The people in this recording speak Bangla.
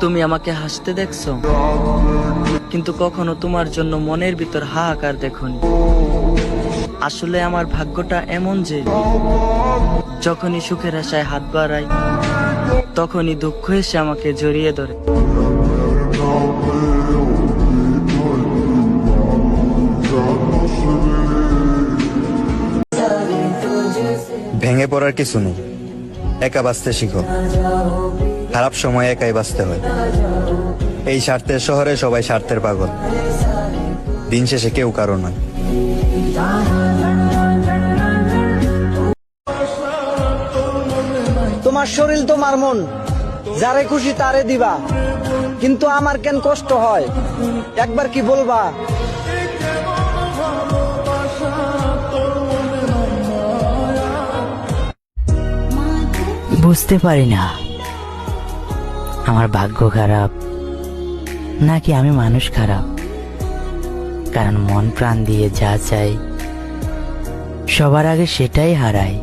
তুমি আমাকে হাসতে দেখছো, কিন্তু কখনো তোমার জন্য মনের ভিতর হাহাকার দেখোনি। আসলে আমার ভাগ্যটা এমন যে যখনই সুখের আশায় হাত বাড়াই, তখনই দুঃখ এসে আমাকে জড়িয়ে ধরে। ভেঙে পড়ার কিছু নেই, একা বাঁচতে শিখো। খারাপ সময় একাই বাঁচতে হয়। এই স্বার্থের শহরে সবাই স্বার্থের পাগল, দিন শেষে কেউ কারো নয়। তোমার শরীর তোমার মন, যারে খুশি তারে দিবা, কিন্তু আমার কেন কষ্ট হয় একবার কি বলবা? বুঝতে পারি না আমার ভাগ্য খারাপ নাকি আমি মানুষ খারাপ, কারণ মন প্রাণ দিয়ে যা চাই সবার আগে সেটাই হারাই।